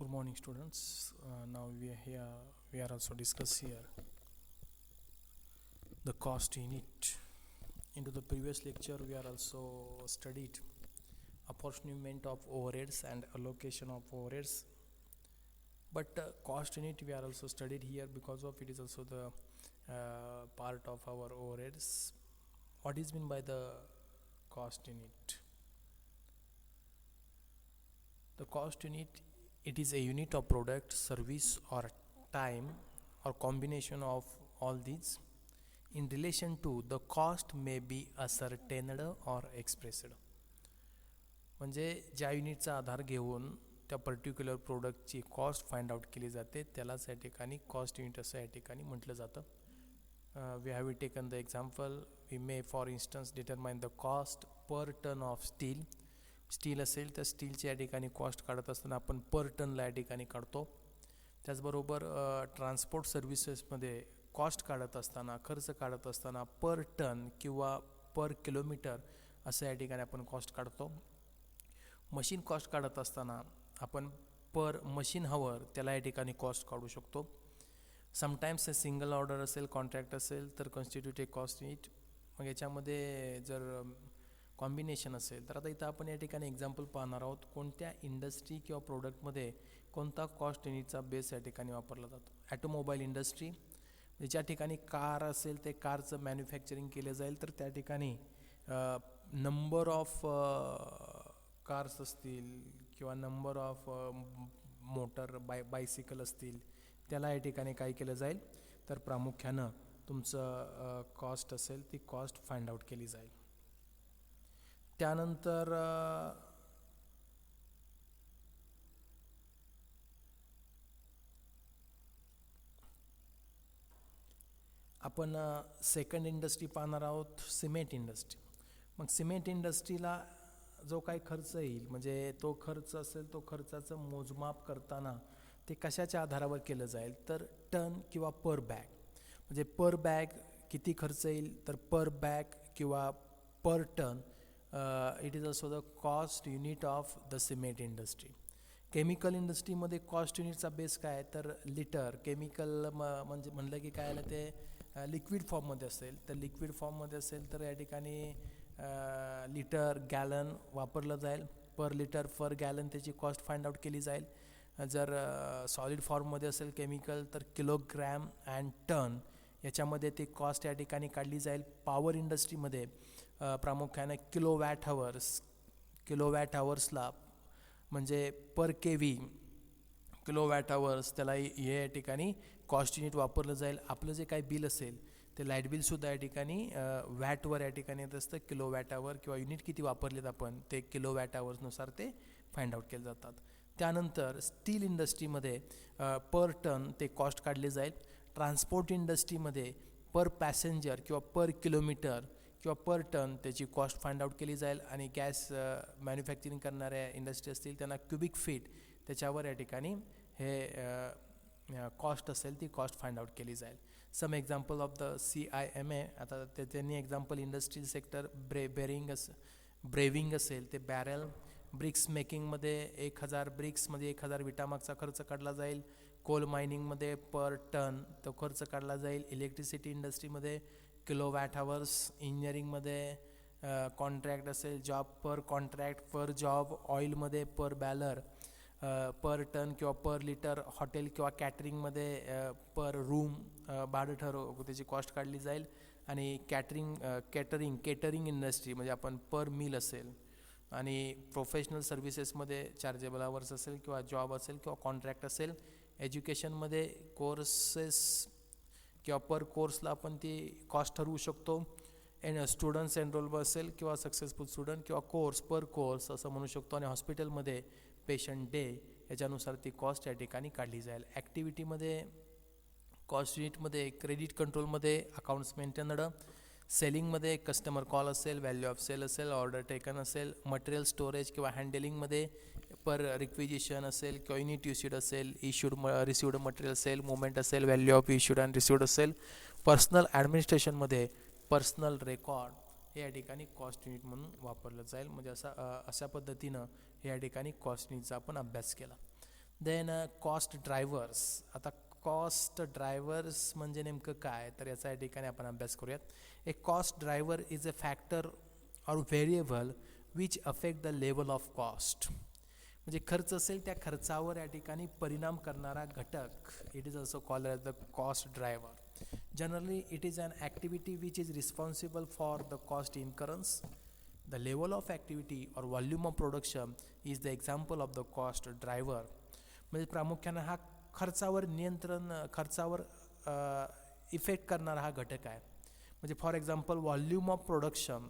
Good morning, students. Now we are here. We are also discuss here the cost unit. Into the previous lecture, we are also studied apportionment of overheads and allocation of overheads. But cost unit we are also studied here because of it is also the part of our overheads. What is meant by the cost unit? The cost unit, it is a unit of product, service or time or combination of all these in relation to the cost may be ascertained or expressed. म्हणजे ज्या युनिटचा आधार घेऊन त्या particular प्रोडक्टची cost find out केली जाते त्यालाच या ठिकाणी कॉस्ट युनिट असं या ठिकाणी म्हटलं जातं. We have taken the example. We may for instance determine the cost per ton of steel. Steel असेल तर स्टीलची या ठिकाणी कॉस्ट काढत असताना आपण पर टनला या ठिकाणी काढतो. त्याचबरोबर ट्रान्सपोर्ट सर्व्हिसेसमध्ये कॉस्ट काढत असताना खर्च काढत असताना पर टन किंवा पर किलोमीटर असं या ठिकाणी आपण कॉस्ट काढतो. मशीन कॉस्ट काढत असताना आपण पर मशीन हवर त्याला या ठिकाणी कॉस्ट काढू शकतो. समटाईम्स सिंगल ऑर्डर असेल, कॉन्ट्रॅक्ट असेल तर कॉन्स्टिट्यूट ए कॉस्ट युनिट. मग याच्यामध्ये जर कॉम्बिनेशन असेल तर आता इथं आपण या ठिकाणी एक्झाम्पल पाहणार आहोत कोणत्या इंडस्ट्री किंवा प्रोडक्टमध्ये कोणता कॉस्ट युनिटचा बेस या ठिकाणी वापरला जातो. ॲटोमोबाईल इंडस्ट्री, ज्या ठिकाणी कार असेल ते कारचं मॅन्युफॅक्चरिंग केलं जाईल तर त्या ठिकाणी नंबर ऑफ कार्स असतील किंवा नंबर ऑफ मोटर बायसिकल असतील त्याला या ठिकाणी काय केलं जाईल तर प्रामुख्यानं तुमचं कॉस्ट असेल ती कॉस्ट फाइंड आउट केली जाईल. त्यानंतर आपण सेकंड इंडस्ट्री पाहणार आहोत, सिमेंट इंडस्ट्री. मग सिमेंट इंडस्ट्रीला जो काही खर्च येईल म्हणजे तो खर्च असेल तो खर्चाचं मोजमाप करताना ते कशाच्या आधारावर केलं जाईल तर टन किंवा पर बॅग. म्हणजे पर बॅग किती खर्च येईल तर पर बॅग किंवा per ton it is also the cost unit of the cement industry. Chemical इंडस्ट्रीमध्ये कॉस्ट युनिटचा बेस काय तर लिटर. केमिकल म्हणजे म्हणलं की काय आलं ते लिक्विड फॉर्ममध्ये असेल तर लिक्विड फॉर्ममध्ये असेल तर या ठिकाणी लिटर गॅलन वापरलं जाईल. पर लिटर पर गॅलन त्याची कॉस्ट फाइंड आउट केली जाईल. जर सॉलिड फॉर्ममध्ये असेल केमिकल तर किलोग्रॅम अँड टन याच्यामध्ये ती कॉस्ट या ठिकाणी काढली जाईल. पॉवर इंडस्ट्रीमध्ये प्रामुख्याने किलोवॅट हावर्सला म्हणजे पर के व्ही किलोवॅट हावर्स त्याला हे या ठिकाणी कॉस्ट युनिट वापरलं जाईल. आपलं जे काही बिल असेल ते लाईट बिलसुद्धा या ठिकाणी वॅटवर या ठिकाणी येत असतं. किलोवॅट आवर किंवा युनिट किती वापरलेत आपण ते किलोवॅट आवर्सनुसार ते फाइंड आउट केले जातात. त्यानंतर स्टील इंडस्ट्रीमध्ये पर टन ते कॉस्ट काढले जाईल. ट्रान्सपोर्ट इंडस्ट्रीमध्ये पर पॅसेंजर किंवा पर किलोमीटर किंवा पर टन त्याची कॉस्ट फाइंड आउट केली जाईल. आणि गॅस मॅन्युफॅक्चरिंग करणाऱ्या इंडस्ट्री असतील त्यांना क्युबिक फीट त्याच्यावर या ठिकाणी हे कॉस्ट असेल ती कॉस्ट फाइंड आउट केली जाईल. सम एक्झाम्पल ऑफ द CIMA. आता त्यांनी एक्झाम्पल इंडस्ट्रियल सेक्टर ब्रेविंग असेल ते बॅरल. ब्रिक्स मेकिंगमध्ये 1000 ब्रिक्समध्ये 1000 विटामागचा खर्च काढला जाईल. कोल मायनिंगमध्ये पर टन तो खर्च काढला जाईल. इलेक्ट्रिसिटी इंडस्ट्रीमध्ये किलोवॅट हावर्स. इंजिनिअरिंगमध्ये कॉन्ट्रॅक्ट असेल जॉब पर कॉन्ट्रॅक्ट पर जॉब. ऑइलमध्ये पर बॅलर पर टन किंवा पर लिटर. हॉटेल किंवा कॅटरिंगमध्ये पर रूम भाडं ठरव त्याची कॉस्ट काढली जाईल. आणि केटरिंग इंडस्ट्री म्हणजे आपण पर मील असेल. आणि प्रोफेशनल सर्व्हिसेसमध्ये चार्जेबल आवर्स असेल किंवा जॉब असेल किंवा कॉन्ट्रॅक्ट असेल. एज्युकेशनमध्ये कोर्सेस किंवा पर कोर्सला आपण ती कॉस्ट ठरवू शकतो. स्टुडंट्स एनरोल असेल किंवा सक्सेसफुल स्टुडंट किंवा कोर्स पर कोर्स असं म्हणू शकतो. आणि हॉस्पिटलमध्ये पेशंट डे याच्यानुसार ती कॉस्ट या ठिकाणी काढली जाईल. ॲक्टिव्हिटीमध्ये कॉस्ट युनिटमध्ये क्रेडिट कंट्रोलमध्ये अकाउंट्स मेंटेनड. सेलिंगमध्ये कस्टमर कॉल असेल, व्हॅल्यू ऑफ सेल असेल, ऑर्डर टेकन असेल. मटेरियल स्टोरेज किंवा हँडलिंगमध्ये पर रिक्विजिशन असेल किंवा युनिट इश्यूड असेल, रिसिवड मटेरियल असेल, मुवमेंट असेल, value of issued and received असेल. पर्सनल ॲडमिनिस्ट्रेशनमध्ये पर्सनल रेकॉर्ड हे या ठिकाणी कॉस्ट युनिट म्हणून वापरलं जाईल. म्हणजे अशा पद्धतीनं हे या ठिकाणी कॉस्ट युनिटचा आपण अभ्यास केला. Then cost drivers. आता कॉस्ट ड्रायव्हर्स म्हणजे नेमकं काय, तर याचा या ठिकाणी आपण अभ्यास करूयात. A cost driver is a factor or variable which affect the level of cost. म्हणजे खर्च असेल त्या खर्चावर या ठिकाणी परिणाम करणारा घटक. It is also called as the cost driver. Generally it is an activity which is responsible for the cost incurrence. The level of activity or volume of production is the example of the cost driver. म्हणजे प्रामुख्यानं हा खर्चावर खर्चावर effect करणारा हा घटक आहे. म्हणजे for example volume of production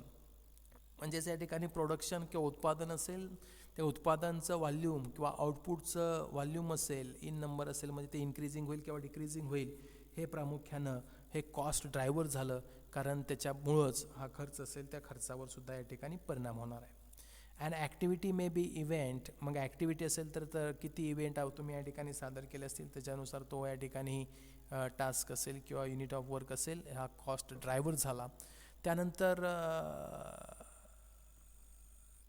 म्हणजेच या ठिकाणी प्रोडक्शन किंवा उत्पादन असेल, त्या उत्पादनचं व्हॉल्यूम किंवा आउटपुटचं व्हॉल्यूम असेल, इन नंबर असेल, म्हणजे ते इन्क्रीजिंग होईल किंवा डिक्रीजिंग होईल. हे प्रामुख्यानं हे कॉस्ट ड्रायव्हर झालं, कारण त्याच्यामुळंच हा खर्च असेल त्या खर्चावर सुद्धा या ठिकाणी परिणाम होणार आहे. And activity may be event. मग ॲक्टिव्हिटी असेल तर किती इव्हेंट तुम्ही या ठिकाणी सादर केले असतील त्याच्यानुसार तो या ठिकाणी टास्क असेल किंवा युनिट ऑफ वर्क असेल, हा कॉस्ट ड्रायव्हर झाला. त्यानंतर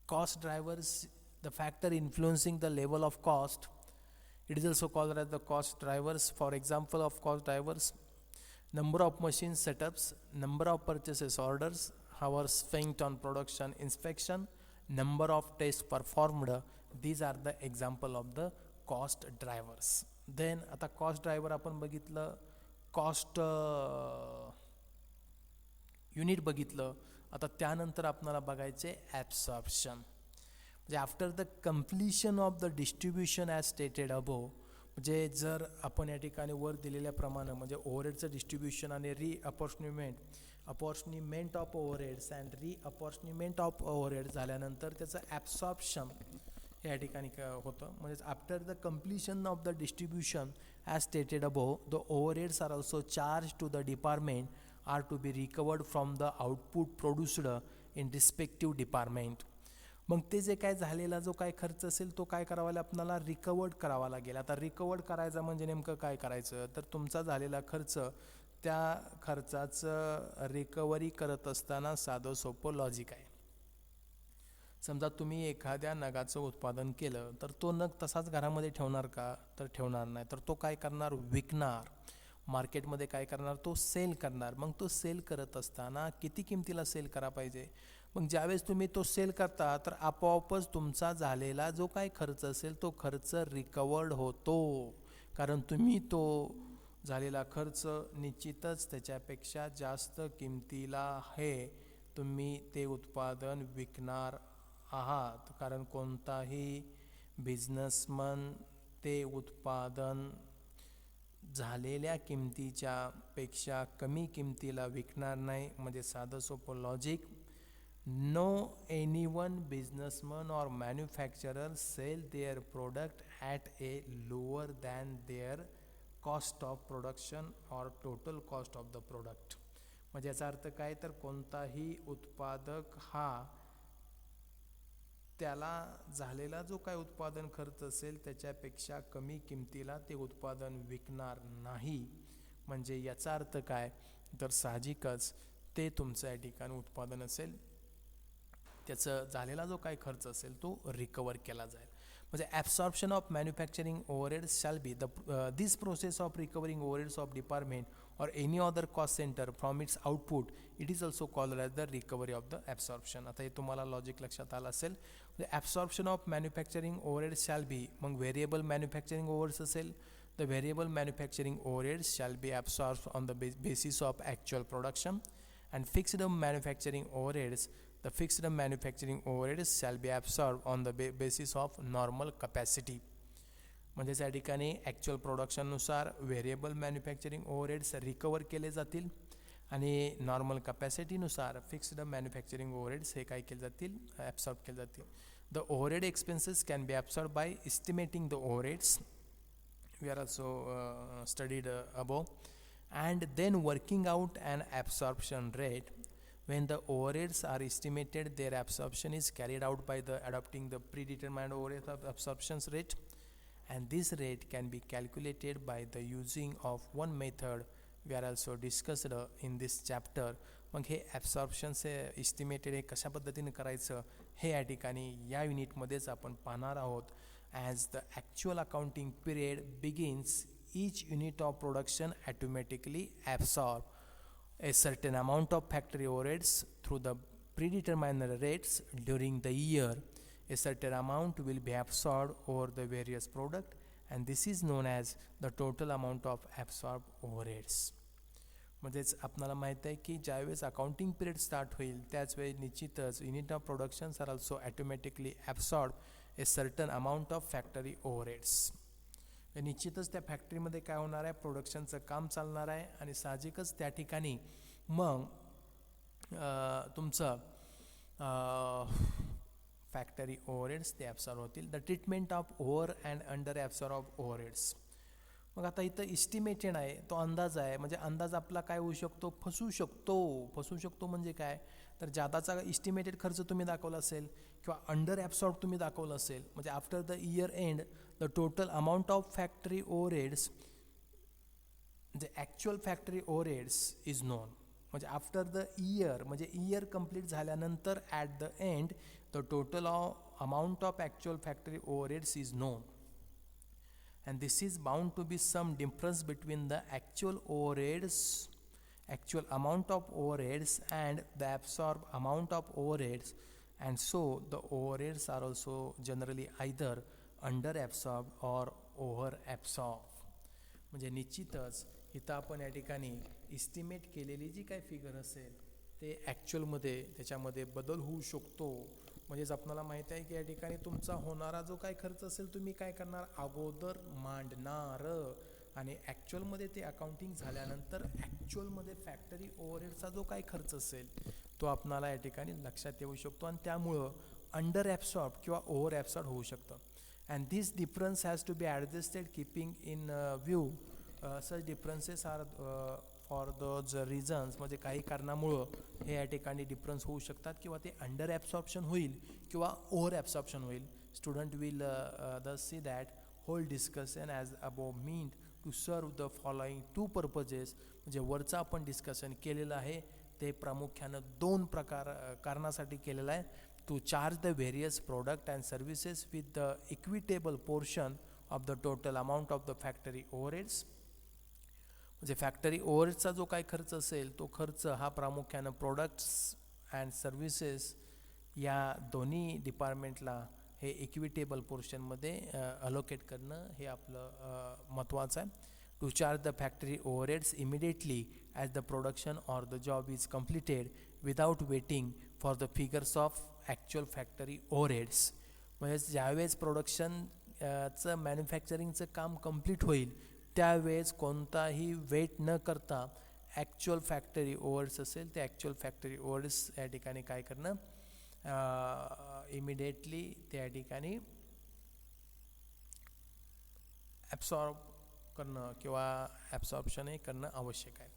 cost drivers, the factor influencing the level of cost, it is also called as the cost drivers. For example of cost drivers, number of machine setups, number of purchases orders, hours spent on production inspection, number of tests performed, these are the example of the cost drivers. Then आता cost driver आपण बघितलं, cost unit बघितलं. आता त्यानंतर आपल्याला बघायचे absorption. म्हणजे after the completion of the distribution as stated above. म्हणजे जर आपण या ठिकाणी वर दिलेल्याप्रमाणे म्हणजे ओव्हरहेडचं डिस्ट्रीब्युशन आणि apportionment of overheads and apportionment of overhead झाल्यानंतर त्याचं ॲब्सॉर्प्शन या ठिकाणी होतं. म्हणजे after the completion of the distribution as stated above, the overheads are also charge to the department are to be recovered from the output produced in respective department. मग ते जे काय झालेला जो काय खर्च असेल तो काय करावा लागेल, आपल्याला रिकवर्ड करावा लागेल. आता रिकवर्ड करायचं म्हणजे नेमकं काय करायचं, तर तुमचा झालेला खर्च, त्या खर्चाचं रिकव्हरी करत असताना साधं सोपं लॉजिक आहे. समजा तुम्ही एखाद्या नगाचं उत्पादन केलं तर तो नग तसाच घरामध्ये ठेवणार का, तर ठेवणार नाही. तर तो काय करणार, विकणार. मार्केटमध्ये काय करणार, तो सेल करणार. मग तो सेल करत असताना किती किमतीला सेल करा पाहिजे. मग ज्यावेळेस तुम्ही तो सेल करता तर आपोआपच तुमचा झालेला जो काय खर्च असेल तो खर्च रिकवर्ड होतो, कारण तुम्ही तो झालेला खर्च निश्चितच त्याच्यापेक्षा जास्त किमतीला हे तुम्ही ते उत्पादन विकणार आहात. कारण कोणताही बिझनेसमन ते उत्पादन झालेल्या किमतीच्या पेक्षा कमी किमतीला विकणार नाही. म्हणजे साधं सोपं logic. No anyone businessman or manufacturer sell their product at a lower than their cost of production or total cost of the product. म्हणजे याचा अर्थ काय, तर कोणताही उत्पादक हा त्याला झालेला जो काय उत्पादन खर्च असेल त्याच्यापेक्षा कमी किमतीला ते उत्पादन विकणार नाही. म्हणजे याचा अर्थ काय, तर साहजिकच ते तुमचं या ठिकाणी उत्पादन असेल त्याचं झालेला जो काय खर्च असेल तो रिकवर केला जाईल. म्हणजे absorption of manufacturing overheads shall be this process of recovering overheads of department or any other cost center from its output, it is also called as the recovery of the absorption. आता हे तुम्हाला logic लक्षात आलं असेल. the absorption of manufacturing overheads shall be, मग variable manufacturing overheads असेल, the variable manufacturing overheads shall be absorbed on the basis of actual production, and fixed manufacturing overheads, the fixed manufacturing overheads shall be absorbed on the basis of normal capacity. म्हणजे त्या ठिकाणी actual प्रोडक्शननुसार variable manufacturing overheads recover केले जातील आणि normal कॅपॅसिटीनुसार fixed manufacturing overheads हे काय केले जातील, ॲब्सॉर्ब केले जातील. The overhead expenses can be absorb by estimating the overheads, we are also studied above, and then working out and absorption rate. When the overheads are estimated, their absorption is carried out by the adopting the predetermined overhead absorption rate, and this rate can be calculated by the using of one method we are also discussed in this chapter. मग हे ॲब्सॉर्प्शनचे estimated हे कशा पद्धतीने करायचं हे या ठिकाणी या युनिटमध्येच आपण पाहणार आहोत. as the actual accounting period begins, each unit of production automatically absorb a certain amount of factory overheads through the predetermined rates during the year. A certain amount will be absorbed over the various product, and this is known as the total amount of absorbed overheads. म्हणजेच आपल्याला माहीत आहे की ज्यावेळेस accounting period start होईल त्याच वेळी निश्चितच unit of productions are also automatically absorb a certain amount of factory overheads. निश्चितच त्या फॅक्टरीमध्ये काय होणार आहे, प्रोडक्शनचं काम चालणार आहे आणि साहजिकच त्या ठिकाणी मग तुमचं फॅक्टरी ओव्हरहेड्स ते ॲब्सॉर्ब होतील. The treatment of over and under absorb overheads. मग आता इथं इस्टिमेटेड आहे, तो अंदाज आहे, म्हणजे अंदाज आपला काय होऊ शकतो, फसू शकतो म्हणजे काय तर जादाचा इस्टिमेटेड खर्च तुम्ही दाखवला असेल किंवा अंडर ॲब्सॉर्ब तुम्ही दाखवलं असेल, म्हणजे after the year end the total amount of factory overheads म्हणजे actual factory overheads is known. म्हणजे आफ्टर द इयर म्हणजे इयर कंप्लीट झाल्यानंतर at the end the total amount of actual factory overheads is known. And this is bound to be some difference between the actual overheads, actual amount of overheads and the absorbed amount of overheads, and so the overheads are also generally either under absorbed or over absorbed. म्हणजे निश्चितच इथं आपण या ठिकाणी estimate केलेली जी काही figure असेल ते ॲक्च्युअलमध्ये त्याच्यामध्ये बदल होऊ शकतो. म्हणजेच आपल्याला माहिती आहे की या ठिकाणी तुमचा होणारा जो काय खर्च असेल तुम्ही काय करणार, अगोदर मांडणार आणि ॲक्च्युअलमध्ये ते अकाउंटिंग झाल्यानंतर ॲक्च्युअलमध्ये फॅक्टरी ओव्हरहेडचा जो काय खर्च असेल तो आपणाला या ठिकाणी लक्षात येऊ शकतो आणि त्यामुळं अंडर ॲब्सॉर्ब किंवा ओव्हर ॲब्सॉर्ब होऊ शकतं. And this difference has to be adjusted keeping in view such differences are for those reasons. म्हणजे काही कारणामुळं हे या ठिकाणी डिफरन्स होऊ शकतात किंवा ते अंडर ॲब्सॉर्प्शन होईल किंवा ओव्हर ॲब्सॉर्प्शन होईल. Student will thus see that whole discussion as above meant to serve the following two purposes. म्हणजे वरचं आपण डिस्कशन केलेलं आहे ते प्रामुख्यानं दोन कारणासाठी केलेलं आहे. To charge the various product and services with the equitable portion of the total amount of the factory overheads. म्हणजे फॅक्टरी ओव्हरहेड्सचा जो काही खर्च असेल तो खर्च हा प्रामुख्यानं प्रोडक्ट्स अँड सर्व्हिसेस या दोन्ही डिपार्टमेंटला हे इक्विटेबल पोर्शनमध्ये अलोकेट करणं हे आपलं महत्त्वाचं आहे. To charge the factory overheads immediately as the production or the job is completed without waiting for the figures of actual factory overheads. म्हणजे ज्यावेळेस प्रोडक्शनचं मॅन्युफॅक्चरिंगचं काम कंप्लीट होईल त्यावेळेस कोणताही वेट न करता ॲक्च्युअल फॅक्टरी ओव्हरहेड्स असेल ते ॲक्च्युअल फॅक्टरी ओव्हरहेड्स या ठिकाणी काय करणं इमिडिएटली त्या ठिकाणी ॲब्सॉर्ब करणं किंवा ॲब्सॉर्प्शन हे करणं आवश्यक आहे.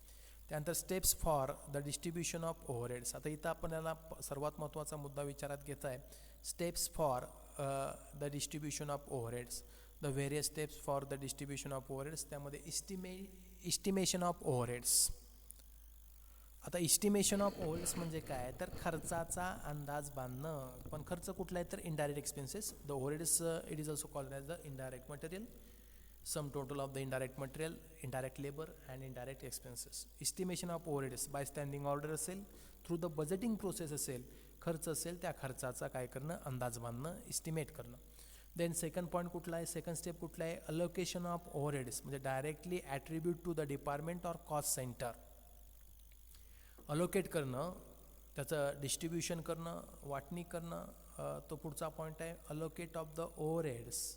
त्यानंतर steps for the distribution of overheads. आता इथं आपण याला सर्वात महत्त्वाचा मुद्दा विचारात घेत आहे, steps for the distribution of overheads. The various steps for the distribution of overheads. त्यामध्ये इस्टिमेशन ऑफ ओव्हरहेड्स. आता इस्टिमेशन ऑफ ओव्हरहेड्स म्हणजे काय तर खर्चाचा अंदाज बांधणं. पण खर्च कुठला आहे तर indirect expenses. The overheads it is also called as the indirect material. Sum total of the indirect material, indirect labour and indirect expenses. Estimation of overheads by standing order असेल, थ्रू द बजेटिंग प्रोसेस असेल, खर्च असेल त्या खर्चाचा काय करणं अंदाज बांधणं, इस्टिमेट करणं. देन सेकंड पॉईंट कुठला आहे, सेकंड स्टेप कुठला आहे, अलोकेशन ऑफ ओव्हरहेड्स म्हणजे directly attribute to the department or cost centre. Allocate करणं, त्याचं डिस्ट्रीब्युशन करणं, वाटणी करणं, तो पुढचा पॉईंट आहे. Allocate of the overheads.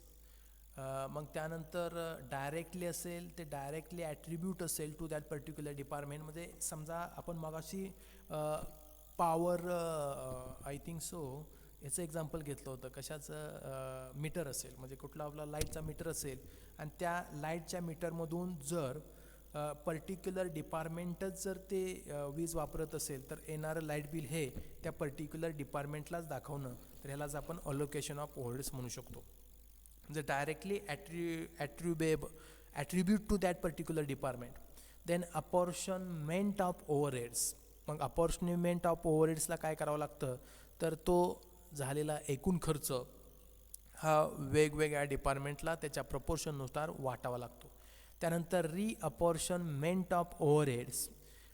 मग त्यानंतर डायरेक्टली असेल ते डायरेक्टली ॲट्रिब्यूट असेल टू दॅट पर्टिक्युलर डिपार्टमेंट. म्हणजे समजा आपण मगाशी पॉवर आय थिंक सो याचं एक्झाम्पल घेतलं होतं, कशाचं मीटर असेल म्हणजे कुठला आपला लाईटचा मीटर असेल आणि त्या लाईटच्या मीटरमधून जर पर्टिक्युलर डिपार्टमेंटच जर ते वीज वापरत असेल तर येणारं लाईट बिल हे त्या पर्टिक्युलर डिपार्टमेंटलाच दाखवणं, तर ह्यालाच आपण अलोकेशन ऑफ ओव्हरहेड्स म्हणू शकतो. म्हणजे directly attribute to that particular department. Then apportionment of overheads. मग अपॉर्शनमेंट ऑफ ओव्हरहेड्सला काय करावं लागतं तर तो झालेला एकूण खर्च हा वेगवेगळ्या डिपार्टमेंटला त्याच्या प्रपोर्शननुसार वाटावा लागतो. त्यानंतर रिअपॉर्शनमेंट ऑफ ओव्हरहेड्स.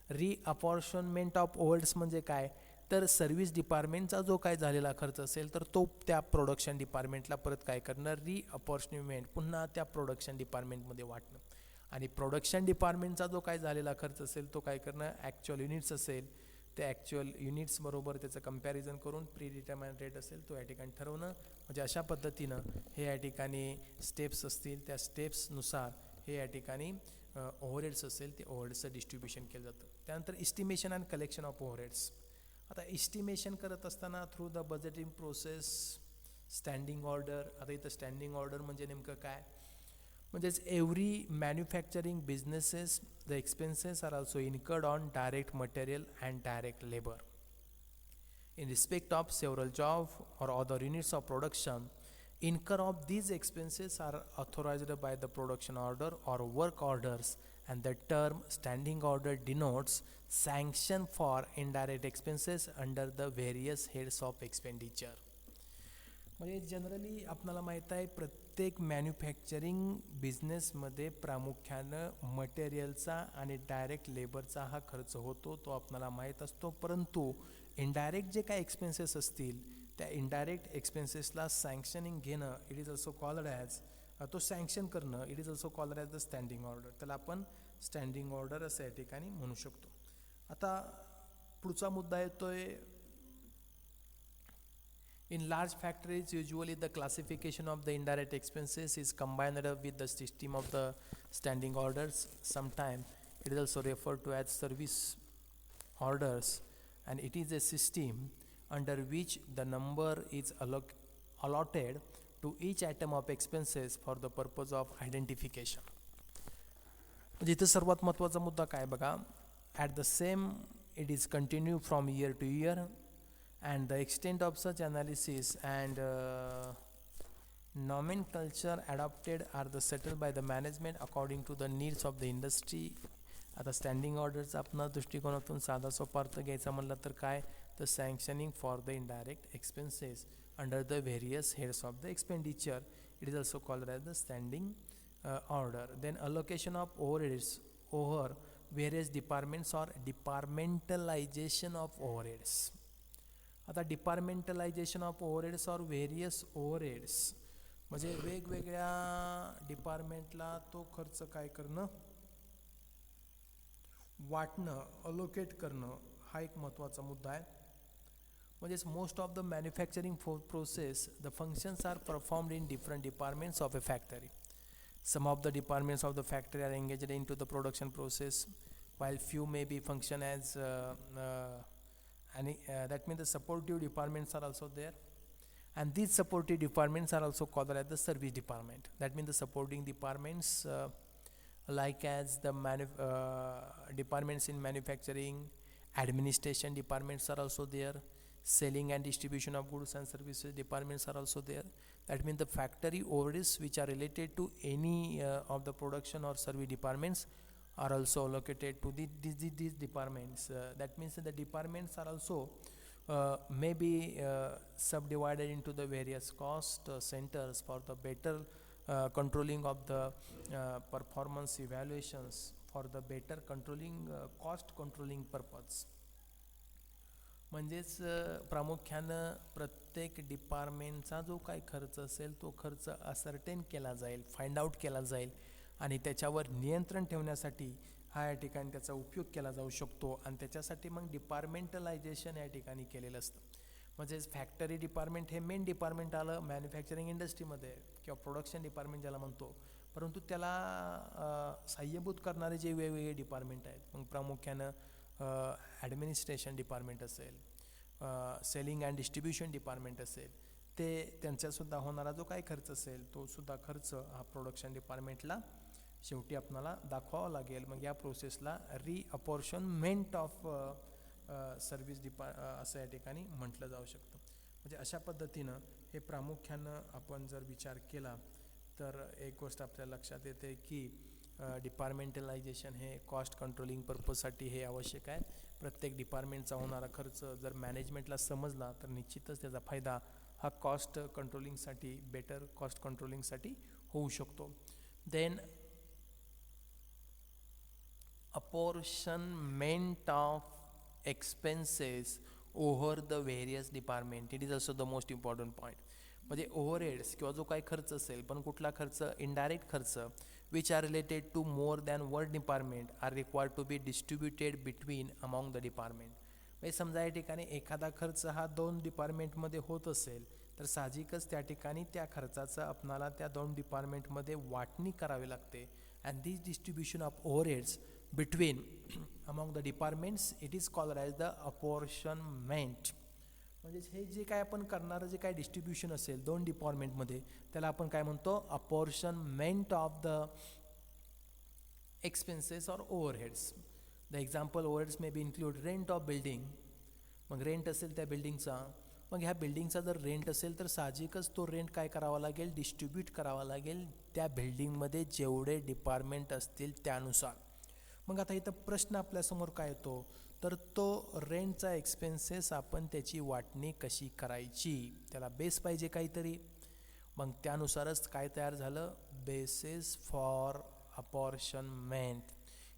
रिअपॉर्शनमेंट ऑफ ओव्हरहेड्स म्हणजे काय, तर सर्व्हिस डिपार्टमेंटचा जो काय झालेला खर्च असेल तर तो त्या प्रोडक्शन डिपार्टमेंटला परत काय करणं, रिअपॉर्शनमेंट पुन्हा त्या प्रोडक्शन डिपार्टमेंटमध्ये वाटणं. आणि प्रोडक्शन डिपार्टमेंटचा जो काय झालेला खर्च असेल तो काय करणं, ॲक्च्युअल युनिट्स असेल ते ॲक्च्युअल युनिट्सबरोबर त्याचं कंपॅरिझन करून प्री डिटर्माइन रेट असेल तो या ठिकाणी ठरवणं. म्हणजे अशा पद्धतीनं हे या ठिकाणी स्टेप्स असतील, त्या स्टेप्सनुसार हे या ठिकाणी ओव्हरहेड्स असेल ते ओव्हरहेड्सचं डिस्ट्रीब्युशन केलं जातं. त्यानंतर estimation and collection of overheads. आता इस्टिमेशन करत असताना through the budgeting process, standing order. आता इथं स्टँडिंग ऑर्डर म्हणजे नेमकं काय, म्हणजेच every manufacturing businesses the expenses are also incurred on direct material and direct labour in respect of several job or other units of production. Incur of these expenses are authorized by the production order or work orders, and the term standing order denotes sanction for indirect expenses under the various heads of expenditure. म्हणजे generally आपल्याला माहीत आहे प्रत्येक manufacturing बिझनेसमध्ये प्रामुख्यानं मटेरियलचा आणि direct लेबरचा हा खर्च होतो, तो आपल्याला माहीत असतो. परंतु इनडायरेक्ट जे काय एक्सपेन्सेस असतील त्या इनडायरेक्ट एक्सपेन्सेसला सँक्शनिंग घेणं, it is also called as, तो सँक्शन करणं, it is also called as the standing order. त्याला आपण स्टँडिंग ऑर्डर असं या ठिकाणी म्हणू शकतो. आता पुढचा मुद्दा येतोय, in large factories usually the classification of the indirect expenses is combined with the system of the standing orders. Sometimes it is also referred to as service orders, and it is a system under which the number is allotted to each item of expenses for the purpose of identification. म्हणजे इथं सर्वात महत्त्वाचा मुद्दा काय बघा, at the same it is continue from year to year, and the extent of such analysis and nomenclature adopted are the settled by the management according to the needs of the industry. आता standing ऑर्डरचा आपण दृष्टिकोनातून साधा सोपा अर्थ घ्यायचा म्हणलं तर काय, तर sanctioning for the indirect expenses under the various heads of the expenditure, it is also called as the standing order. Then allocation of overheads over various departments or departmentalisation of overheads. आता departmentalisation of overheads or various overheads म्हणजे वेगवेगळ्या डिपार्टमेंटला तो खर्च काय करणं, वाटणं, allocate करणं, हा एक महत्त्वाचा मुद्दा आहे. म्हणजेच most of the manufacturing process the functions are performed in different departments of a factory. Some of the departments of the factory are engaged in to the production process, while few may be function as that means the supportive departments are also there, and these supportive departments are also called as the service department. That means the supporting departments like as the departments in manufacturing, administration departments are also there, selling and distribution of goods and services departments are also there. That means the factory overheads which are related to any of the production or service departments are also allocated to these departments. That means the departments are also maybe subdivided into the various cost centers for the better controlling of the performance evaluations, for the better controlling cost controlling purpose. म्हणजेच प्रामुख्यानं प्रत्येक डिपार्टमेंटचा जो काही खर्च असेल तो खर्च ascertain केला जाईल, फाइंड आउट केला जाईल आणि त्याच्यावर नियंत्रण ठेवण्यासाठी हा या ठिकाणी त्याचा उपयोग केला जाऊ शकतो. आणि त्याच्यासाठी मग डिपार्टमेंटलायझेशन या ठिकाणी केलेलं असतं. म्हणजेच फॅक्टरी डिपार्टमेंट हे मेन डिपार्टमेंट आलं मॅन्युफॅक्चरिंग इंडस्ट्रीमध्ये किंवा प्रोडक्शन डिपार्टमेंट ज्याला म्हणतो, परंतु त्याला सहाय्यभूत करणारे जे वेगवेगळे डिपार्टमेंट आहेत, मग प्रामुख्यानं ॲडमिनिस्ट्रेशन डिपार्टमेंट असेल, सेलिंग अँड डिस्ट्रीब्युशन डिपार्टमेंट असेल, ते त्यांच्यासुद्धा होणारा जो काही खर्च असेल तो सुद्धा खर्च हा प्रोडक्शन डिपार्टमेंटला शेवटी आपल्याला दाखवावा लागेल. मग या प्रोसेसला रिअपॉर्शनमेंट ऑफ सर्व्हिस असं या ठिकाणी म्हटलं जाऊ शकतं. म्हणजे अशा पद्धतीनं हे प्रामुख्यानं आपण जर विचार केला तर एक गोष्ट आपल्या लक्षात येते की डिपार्टमेंटलायझेशन हे कॉस्ट कंट्रोलिंग पर्पजसाठी हे आवश्यक आहे. प्रत्येक डिपार्टमेंटचा होणारा खर्च जर मॅनेजमेंटला समजला तर निश्चितच त्याचा फायदा हा कॉस्ट कंट्रोलिंगसाठी, बेटर कॉस्ट कंट्रोलिंगसाठी होऊ शकतो. Then apportionment of expenses over the various department, it is also the most important point. म्हणजे ओव्हरहेड्स किंवा जो काही खर्च असेल, पण कुठला खर्च, इनडायरेक्ट खर्च which are related to more than one department are required to be distributed between among the department. म्हणजे समजा या ठिकाणी एखादा खर्च हा 2 डिपार्टमेंटमध्ये होत असेल तर साहजिकच त्या ठिकाणी त्या खर्चाचं आपणाला त्या 2 डिपार्टमेंटमध्ये वाटणी करावी लागते. And this distribution of overheads between among the departments, it is called as the apportionment. म्हणजे हे जे काय आपण करणारं जे काय डिस्ट्रीब्युशन असेल 2 डिपार्टमेंटमध्ये, त्याला आपण काय म्हणतो, apportionment of the expenses or overheads. The example overheads may be include rent of building. मग रेंट असेल त्या बिल्डिंगचा, मग ह्या बिल्डिंगचा जर रेंट असेल तर साहजिकच तो रेंट काय करावा लागेल, डिस्ट्रीब्यूट करावा लागेल त्या बिल्डिंगमध्ये जेवढे डिपार्टमेंट असतील त्यानुसार. मग आता इथं प्रश्न आपल्यासमोर काय येतो, तर तो रेंटचा एक्सपेन्सेस आपण त्याची वाटणी कशी करायची, त्याला बेस पाहिजे काहीतरी. मग त्यानुसारच काय तयार झालं, बेसिस फॉर अपॉर्शनमेंट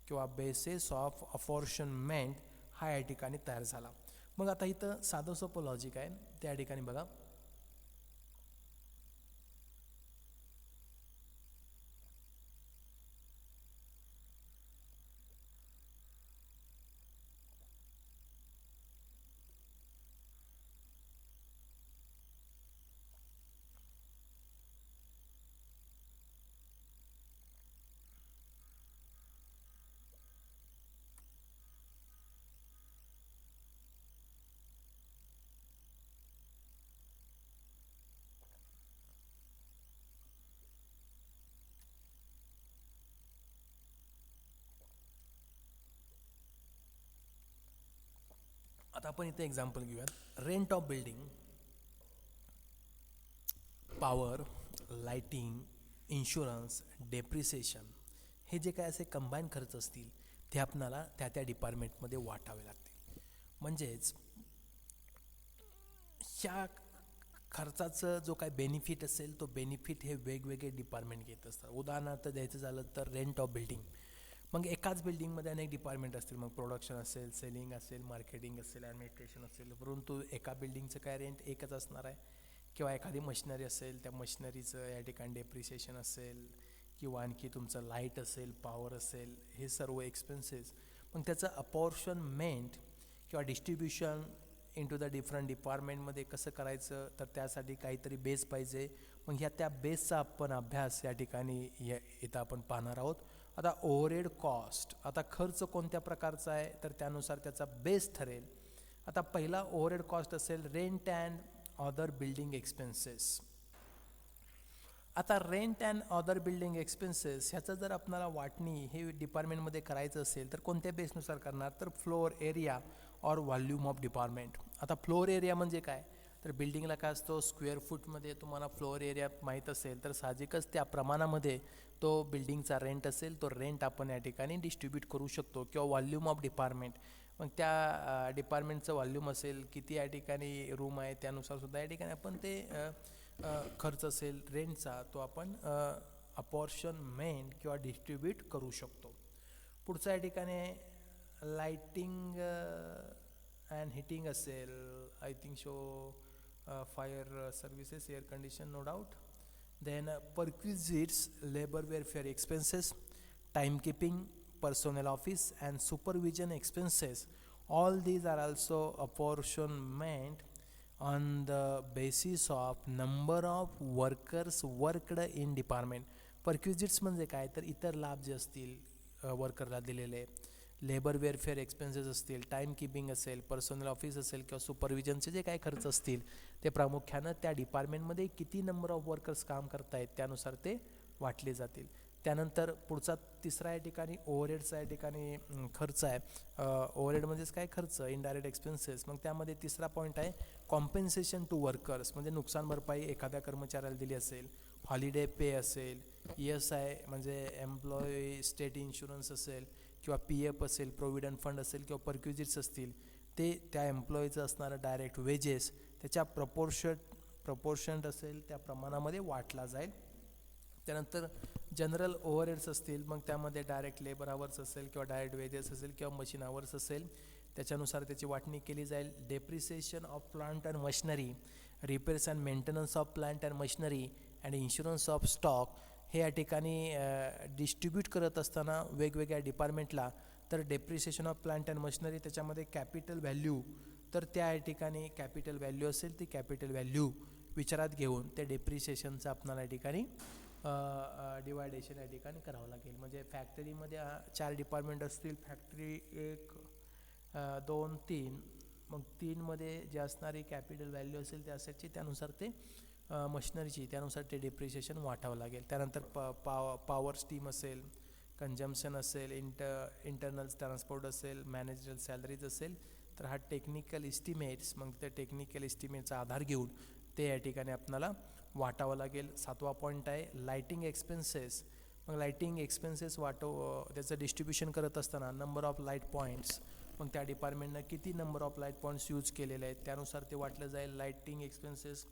किंवा बेसिस ऑफ अपॉर्शनमेंट हा या ठिकाणी तयार झाला. मग आता इथं साधं सोपं लॉजिक आहे, त्या ठिकाणी बघा. आता आपण इथे एक्झाम्पल घेऊयात. Rent of building, power, lighting, insurance, depreciation, हे जे काय असे कंबाईन खर्च असतील ते आपणाला त्या त्या डिपार्टमेंटमध्ये वाटावे लागतील. म्हणजेच ह्या खर्चाचं जो काय बेनिफिट असेल तो बेनिफिट हे वेगवेगळे डिपार्टमेंट घेत असतात. उदाहरणार्थ द्यायचं झालं तर रेंट ऑफ बिल्डिंग, मग एकाच बिल्डिंगमध्ये अनेक डिपार्टमेंट असतील, मग प्रोडक्शन असेल, सेलिंग असेल, मार्केटिंग असेल, ॲडमिनिस्ट्रेशन असेल, परंतु एका बिल्डिंगचं काय रेंट एकच असणार आहे. किंवा एखादी मशिनरी असेल, त्या मशिनरीचं या ठिकाणी डेप्रिसिएशन असेल, किंवा आणखी तुमचं लाईट असेल, पॉवर असेल, हे सर्व एक्सपेन्सेस मग त्याचं अपॉर्शनमेंट किंवा डिस्ट्रीब्युशन इंटू द डिफरंट डिपार्टमेंटमध्ये कसं करायचं, तर त्यासाठी काहीतरी बेस पाहिजे. मग ह्या त्या बेसचा आपण अभ्यास या ठिकाणी इथं आपण पाहणार आहोत. आता ओव्हरहेड कॉस्ट, आता खर्च कोणत्या प्रकारचा आहे तर त्यानुसार त्याचा बेस ठरेल. आता पहिला ओव्हरहेड कॉस्ट असेल rent and other building expenses. आता rent and other building expenses ह्याचं जर आपल्याला वाटणी हे डिपार्टमेंटमध्ये करायचं असेल तर कोणत्या बेसनुसार करणार, तर फ्लोअर एरिया और व्हॉल्यूम ऑफ डिपार्टमेंट. आता फ्लोअर एरिया म्हणजे काय, तर बिल्डिंगला काय असतो, स्क्वेअर फूटमध्ये तुम्हाला फ्लोअर एरिया माहीत असेल तर साहजिकच त्या प्रमाणामध्ये तो बिल्डिंगचा रेंट असेल, तो रेंट आपण या ठिकाणी डिस्ट्रीब्यूट करू शकतो. किंवा व्हॉल्यूम ऑफ डिपार्टमेंट, मग त्या डिपार्टमेंटचं व्हॉल्यूम असेल, किती या ठिकाणी रूम आहे त्यानुसार सुद्धा या ठिकाणी आपण ते खर्च असेल रेंटचा तो आपण अपॉर्शनमेंट किंवा डिस्ट्रीब्यूट करू शकतो. पुढचं या ठिकाणी लाइटिंग अँड हिटिंग असेल, I think so fire services, air condition, no doubt. Then perquisites, labour welfare expenses, timekeeping, personnel office and supervision expenses, all these are also apportionment on the basis of number of workers worked in department. Perquisites म्हणजे काय, तर इतर लाभ जे असतील वर्करला दिलेले, labour welfare expenses असतील, time keeping असेल, पर्सनल ऑफिस असेल किंवा सुपरविजनचे जे काही खर्च असतील ते प्रामुख्यानं त्या डिपार्टमेंटमध्ये किती नंबर ऑफ वर्कर्स काम करतायत त्यानुसार ते वाटले जातील. त्यानंतर पुढचा तिसरा या ठिकाणी ओव्हरहेडचा या ठिकाणी खर्च आहे. ओव्हरहेड म्हणजेच काय, खर्च, इनडायरेक्ट एक्सपेन्सेस. मग त्यामध्ये तिसरा पॉईंट आहे कॉम्पेन्सेशन टू वर्कर्स, म्हणजे नुकसान भरपाई एखाद्या कर्मचाऱ्याला दिली असेल, हॉलिडे पे असेल, ESI म्हणजे एम्प्लॉई स्टेट इन्शुरन्स असेल, किंवा PF असेल, प्रोव्हिडंट फंड असेल, किंवा परक्विजिट्स असतील, ते त्या एम्प्लॉईचं असणारं डायरेक्ट वेजेस त्याच्या प्रपोर्शन प्रपोर्शन असेल त्या प्रमाणामध्ये वाटला जाईल. त्यानंतर जनरल ओव्हरहेड्स असतील, मग त्यामध्ये डायरेक्ट लेबर आवर्स असेल किंवा डायरेक्ट वेजेस असेल किंवा मशीन आवर्स असेल, त्याच्यानुसार त्याची वाटणी केली जाईल. Depreciation of plant and machinery, repairs and maintenance of plant and machinery and insurance of stock हे या ठिकाणी डिस्ट्रीब्यूट करत असताना वेगवेगळ्या डिपार्टमेंटला, तर depreciation of plant and machinery त्याच्यामध्ये कॅपिटल व्हॅल्यू, तर त्या ठिकाणी कॅपिटल व्हॅल्यू असेल ती कॅपिटल व्हॅल्यू विचारात घेऊन त्या डेप्रिसिएशनचं आपल्याला या ठिकाणी डिवायडेशन या ठिकाणी करावं लागेल. म्हणजे फॅक्टरीमध्ये 4 डिपार्टमेंट असतील, फॅक्टरी 1 2 3, मग 3मध्ये जे असणारी कॅपिटल व्हॅल्यू असेल त्या असेटची, त्यानुसार ते मशिनरीची त्यानुसार ते डेप्रिसिएशन वाटावं लागेल. त्यानंतर पॉवर स्टीम असेल, कंजम्पशन असेल, इंटरनल ट्रान्सपोर्ट असेल, मॅनेजरल सॅलरीज असेल, तर हा टेक्निकल इस्टिमेट्स, मग त्या टेक्निकल इस्टिमेटचा आधार घेऊन ते या ठिकाणी आपल्याला वाटावं लागेल. 7वा पॉईंट आहे लाईटिंग एक्सपेन्सेस. मग लाईटिंग एक्सपेन्सेस त्याचं डिस्ट्रीब्युशन करत असताना नंबर ऑफ लाईट पॉईंट्स, मग त्या डिपार्टमेंटनं किती number of light points use केलेले आहेत त्यानुसार ते वाटलं जाईल. लाईटिंग एक्सपेन्सेस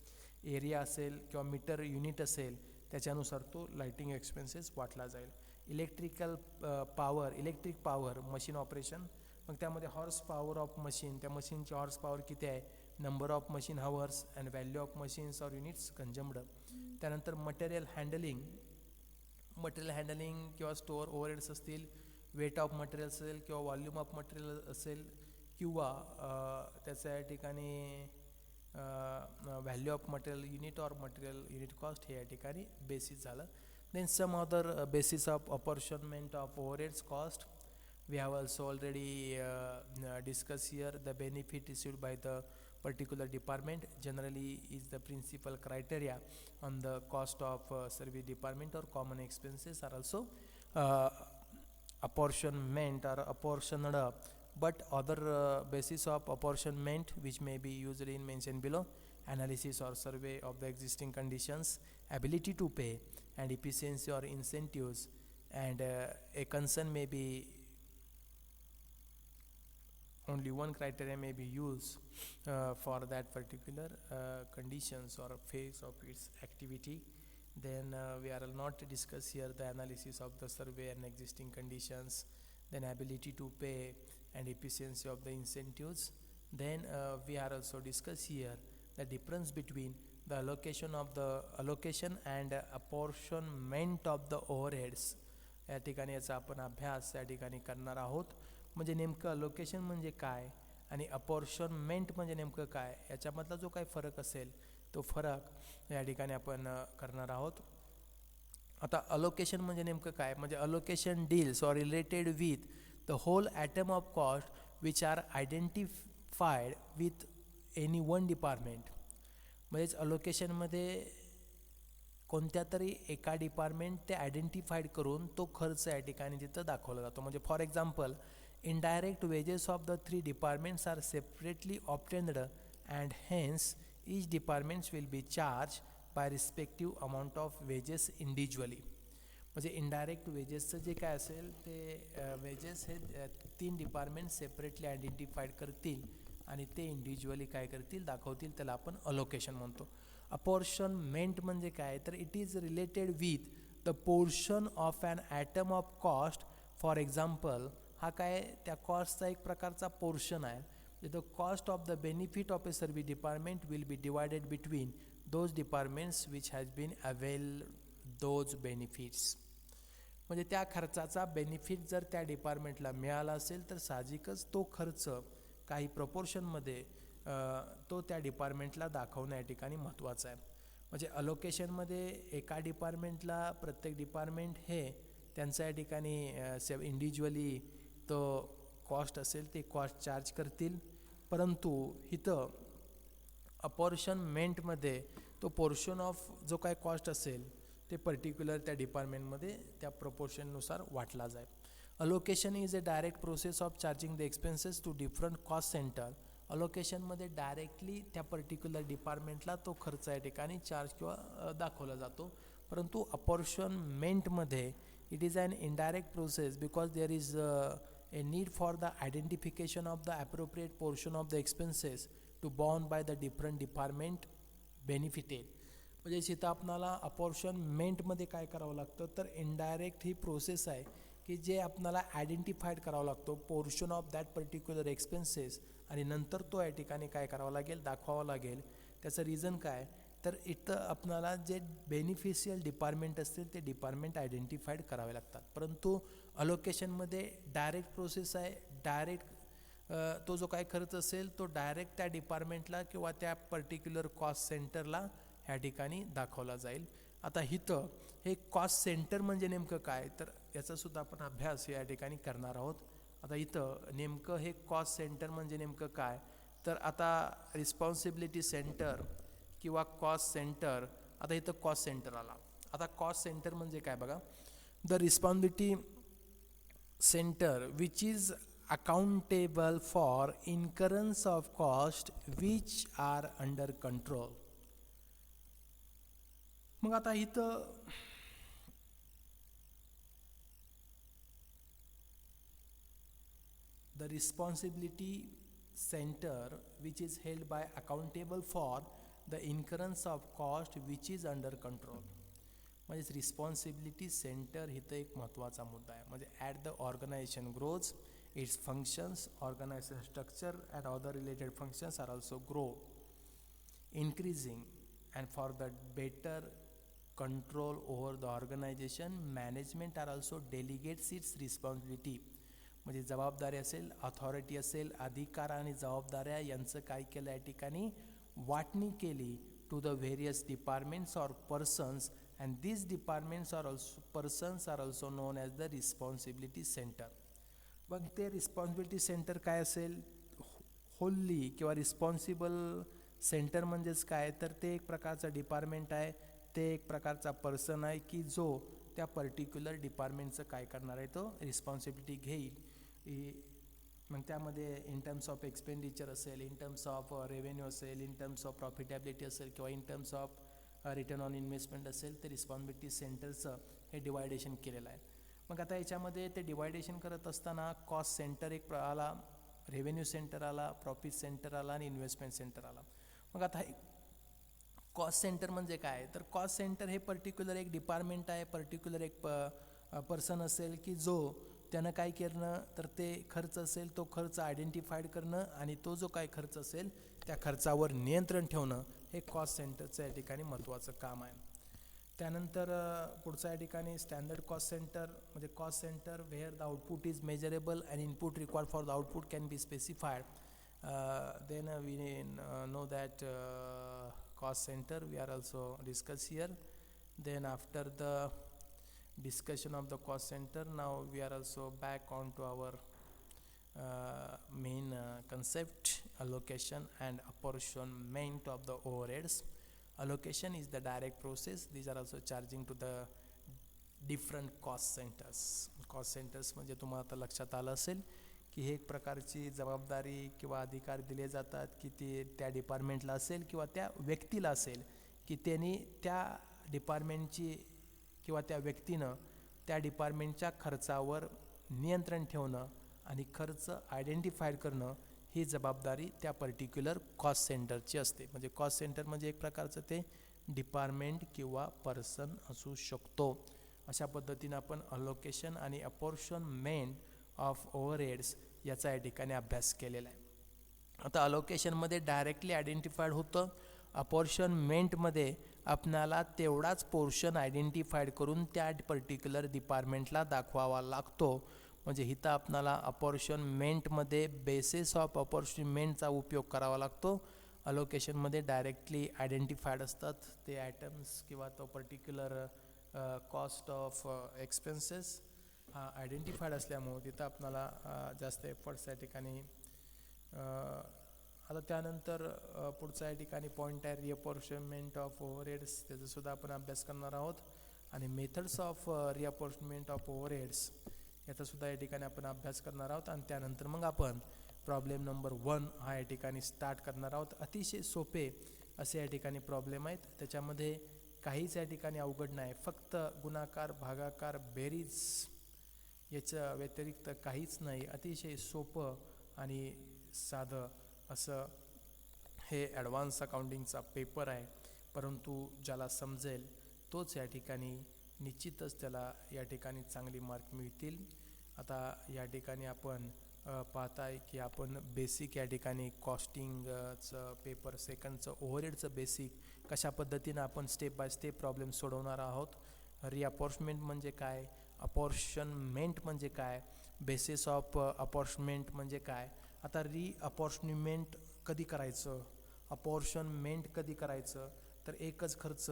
एरिया असेल किंवा मीटर युनिट असेल त्याच्यानुसार तो लाईटिंग एक्सपेन्सेस वाटला जाईल. इलेक्ट्रिक पॉवर मशीन ऑपरेशन, मग त्यामध्ये हॉर्स पॉवर ऑफ मशीन, त्या मशीनची हॉर्स पॉवर किती आहे, number of machine hours and value of machines or units consumed. त्यानंतर मटेरियल हँडलिंग किंवा स्टोअर ओव्हरहेड्स असतील, वेट ऑफ मटेरियल असेल किंवा व्हॉल्यूम ऑफ मटेरियल असेल किंवा त्याच्या या ठिकाणी value of material unit or material unit cost हे या ठिकाणी बेसिस झालं. Then some other basis of apportionment of overheads cost. We have also already discussed here the benefit received by the particular department generally is the principal criteria on the cost of service department, or common expenses are also apportionment or apportioned, but other basis of apportionment which may be used in mentioned below: analysis or survey of the existing conditions, ability to pay, and efficiency or incentives, and a concern may be only one criteria may be used for that particular conditions or phase of its activity. Then we are not discuss here the analysis of the survey and existing conditions, then ability to pay and efficiency of the incentives. Then we are also discuss here the difference between the allocation and apportionment of the overheads. या ठिकाणी याचा आपण अभ्यास या ठिकाणी करणार आहोत. म्हणजे नेमकं अलोकेशन म्हणजे काय आणि अपॉर्शनमेंट म्हणजे नेमकं काय, याच्यामधला जो काही फरक असेल तो फरक या ठिकाणी आपण करणार आहोत. आता अलोकेशन म्हणजे नेमकं काय, म्हणजे allocation deals or related with the whole item of cost which are identified with any one department. म्हणजेच अलोकेशनमध्ये कोणत्या तरी एका डिपार्टमेंट ते आयडेंटिफाईड करून तो खर्च या ठिकाणी तिथं दाखवला जातो. म्हणजे for example, indirect wages of the 3 departments are separately obtained and hence each departments will be charged by respective amount of wages individually. म्हणजे इनडायरेक्ट वेजेसचं जे काय असेल ते वेजेस हे 3 डिपार्टमेंट सेपरेटली आयडेंटिफाईड करतील आणि ते इंडिव्हिज्युअली काय करतील, दाखवतील, त्याला आपण अलोकेशन म्हणतो. अपॉर्शनमेंट म्हणजे काय, तर it is related with the portion of an item of cost. For example, हा काय त्या कॉस्टचा एक प्रकारचा पोर्शन आहे. The cost of the benefit of a service department will be divided between those departments which has been avail those benefits. म्हणजे त्या खर्चाचा बेनिफिट जर त्या डिपार्टमेंटला मिळाला असेल तर साहजिकच तो खर्च काही प्रपोर्शनमध्ये तो त्या डिपार्टमेंटला दाखवणं या ठिकाणी महत्त्वाचं आहे. म्हणजे अलोकेशनमध्ये एका डिपार्टमेंटला प्रत्येक डिपार्टमेंट हे त्यांच्या या ठिकाणी इंडिव्हिज्युअली तो कॉस्ट असेल ते कॉस्ट चार्ज करतील, परंतु इथं अपॉर्शनमेंटमध्ये तो पोर्शन ऑफ जो काय कॉस्ट असेल ते पर्टिक्युलर त्या डिपार्टमेंटमध्ये त्या प्रपोर्शननुसार वाटला जाईल. Allocation is a direct process of charging the expenses to different cost centre. अलोकेशनमध्ये डायरेक्टली त्या पर्टिक्युलर डिपार्टमेंटला तो खर्च या ठिकाणी चार्ज किंवा दाखवला जातो, परंतु अपॉर्शनमेंटमध्ये it is an indirect process because there is a need for the identification of the appropriate portion of the expenses to borne by the different department benefited. म्हणजे इथं आपणाला अपॉर्शनमेंटमध्ये काय करावं लागतं, तर इनडायरेक्ट ही प्रोसेस आहे की जे आपणाला आयडेंटिफाईड करावं लागतो portion of that particular expenses, आणि नंतर तो या ठिकाणी काय करावा लागेल, दाखवावा लागेल. त्याचं रिझन काय, तर इथं आपणाला जे बेनिफिशियल डिपार्टमेंट असतील ते डिपार्टमेंट आयडेंटिफाईड करावे लागतात. परंतु अलोकेशनमध्ये डायरेक्ट प्रोसेस आहे. डायरेक्ट तो जो काय खर्च असेल तो डायरेक्ट त्या डिपार्टमेंटला किंवा त्या पर्टिक्युलर कॉस्ट सेंटरला ह्या ठिकाणी दाखवला जाईल. आता इथं हे कॉस्ट सेंटर म्हणजे नेमकं काय, तर याचासुद्धा आपण अभ्यास या ठिकाणी करणार आहोत. आता इथं नेमकं हे कॉस्ट सेंटर म्हणजे नेमकं काय, तर आता रिस्पॉन्सिबिलिटी सेंटर किंवा कॉस्ट सेंटर. आता इथं कॉस्ट सेंटर आला. आता कॉस्ट सेंटर म्हणजे काय बघा, the responsibility centre which is accountable for incurrence of cost which are under control. मग आता इथं the responsibility center which is held by accountable for the incurrence of cost which is under control. म्हणजे responsibility centre इथं एक महत्त्वाचा मुद्दा आहे. म्हणजे at the organisation grows its functions, organizational structure and other related functions are also grow, increasing, and for the better control over the organization, management are also delegates its responsibility. म्हणजे जबाबदारी असेल, authority असेल, अधिकार आणि जबाबदाऱ्या यांचं काय केलं या ठिकाणी, वाटणी केली to the various departments or persons, and these departments are also persons are also known as the responsibility center. मग ते रिस्पॉन्सिबिलिटी सेंटर काय असेल, होल्ली किंवा रिस्पॉन्सिबल सेंटर म्हणजेच काय, तर ते एक प्रकारचं डिपार्टमेंट आहे, ते एक प्रकारचा पर्सन आहे की जो त्या पर्टिक्युलर डिपार्टमेंटचं काय करणार आहे, तो रिस्पॉन्सिबिलिटी घेईल. मग त्यामध्ये इन टर्म्स ऑफ एक्सपेंडिचर असेल, इन टर्म्स ऑफ रेव्हेन्यू असेल, इन टर्म्स ऑफ प्रॉफिटेबिलिटी असेल किंवा in terms of return on investment असेल, ते रिस्पॉन्सिबिलिटी सेंटरचं हे डिवायडेशन केलेलं आहे. मग आता याच्यामध्ये ते डिवायडेशन करत असताना कॉस्ट सेंटर एक आला, रेव्हेन्यू सेंटर आला, प्रॉफिट सेंटर आला आणि इन्व्हेस्टमेंट सेंटर आला. मग आता हे कॉस्ट सेंटर म्हणजे काय, तर कॉस्ट सेंटर हे पर्टिक्युलर एक डिपार्टमेंट आहे, पर्टिक्युलर एक पर्सन असेल की जो त्यानं काय करणं, तर ते खर्च असेल तो खर्च आयडेंटिफाईड करणं आणि तो जो काय खर्च असेल त्या खर्चावर नियंत्रण ठेवणं, हे कॉस्ट सेंटरचं या ठिकाणी महत्त्वाचं काम आहे. त्यानंतर पुढचं या ठिकाणी स्टँडर्ड कॉस्ट सेंटर, म्हणजे cost centre where the output is measurable and input required for the output can be specified. Then we know that cost center we are also discuss here. Then after the discussion of the cost center, now we are also back on to our main concept, allocation and apportionment of the overheads. Allocation is the direct process. These are also charging to the different cost centers. Cost centers म्हणजे तुम्हाला आता लक्षात आलं असेल की हे एक प्रकारची जबाबदारी किंवा अधिकार दिले जातात की ते त्या डिपार्टमेंटला असेल किंवा त्या व्यक्तीला असेल की त्यांनी त्या डिपार्टमेंटची किंवा त्या व्यक्तीनं त्या डिपार्टमेंटच्या खर्चावर नियंत्रण ठेवणं आणि खर्च आयडेंटिफाईड करणं, ही जबाबदारी त्या पर्टिक्युलर कॉस्ट सेंटरची असते. म्हणजे कॉस्ट सेंटर म्हणजे एक प्रकारचं ते डिपार्टमेंट किंवा पर्सन असू शकतो. अशा पद्धतीनं आपण अलोकेशन आणि अपॉर्शनमेंट ऑफ ओव्हरहेड्स याचा या ठिकाणी अभ्यास केलेला आहे. आता अलोकेशनमध्ये डायरेक्टली आयडेंटिफाईड होतं, अपॉर्शनमेंटमध्ये आपणाला तेवढाच पोर्शन आयडेंटिफाईड करून त्या पर्टिक्युलर डिपार्टमेंटला दाखवावा लागतो. म्हणजे इथं आपणाला अपॉर्शनमेंटमध्ये बेसिस ऑफ अपॉर्शनमेंटचा उपयोग करावा लागतो. अलोकेशनमध्ये डायरेक्टली आयडेंटिफाईड असतात ते आयटम्स किंवा तो particular cost of expenses identified असल्यामुळे तिथं आपणाला जास्त एफर्ट्स या ठिकाणी. आता त्यानंतर पुढचा या ठिकाणी पॉईंट आहे रिअपॉर्शनमेंट ऑफ ओव्हरहेड्स, त्याचासुद्धा आपण अभ्यास करणार आहोत. आणि मेथड्स ऑफ रिअपॉर्शनमेंट ऑफ ओव्हरहेड्स याचासुद्धा या ठिकाणी आपण अभ्यास करणार आहोत. आणि त्यानंतर मग आपण प्रॉब्लेम नंबर 1 हा या ठिकाणी स्टार्ट करणार आहोत. अतिशय सोपे असे या ठिकाणी प्रॉब्लेम आहेत, त्याच्यामध्ये काहीच या ठिकाणी अवघड नाही, फक्त गुणाकार, भागाकार, बेरीज याच्या व्यतिरिक्त काहीच नाही. अतिशय सोपं आणि साधं असं हे ॲडव्हान्स अकाउंटिंगचा पेपर आहे. परंतु ज्याला समजेल तोच या ठिकाणी निश्चितच त्याला या ठिकाणी चांगली मार्क मिळतील. आता या ठिकाणी आपण पाहताय की आपण बेसिक या ठिकाणी कॉस्टिंगचं पेपर सेकंडचं ओव्हरहेडचं बेसिक कशा पद्धतीनं आपण स्टेप बाय स्टेप प्रॉब्लेम सोडवणार आहोत. रिअपॉर्शमेंट म्हणजे काय, अपॉर्शनमेंट म्हणजे काय, बेसिस ऑफ अपॉर्शमेंट म्हणजे काय. आता रिअपॉर्शनमेंट कधी करायचं, अपॉर्शनमेंट कधी करायचं, तर एकच खर्च,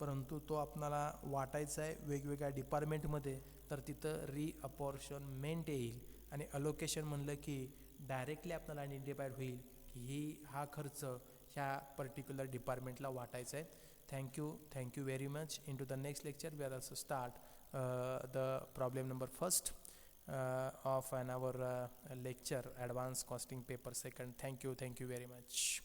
परंतु तो आपल्याला वाटायचा आहे वेगवेगळ्या डिपार्टमेंटमध्ये, तर तिथं रिअपॉर्शनमेंट येईल. आणि अलोकेशन म्हणलं की डायरेक्टली आपल्याला आयडेंटिफाईड होईल की हा खर्च ह्या पर्टिक्युलर डिपार्टमेंटला वाटायचा आहे. Thank you very much. In to the next lecture we are also start the problem number first of an our lecture advanced costing paper second. Thank you very much.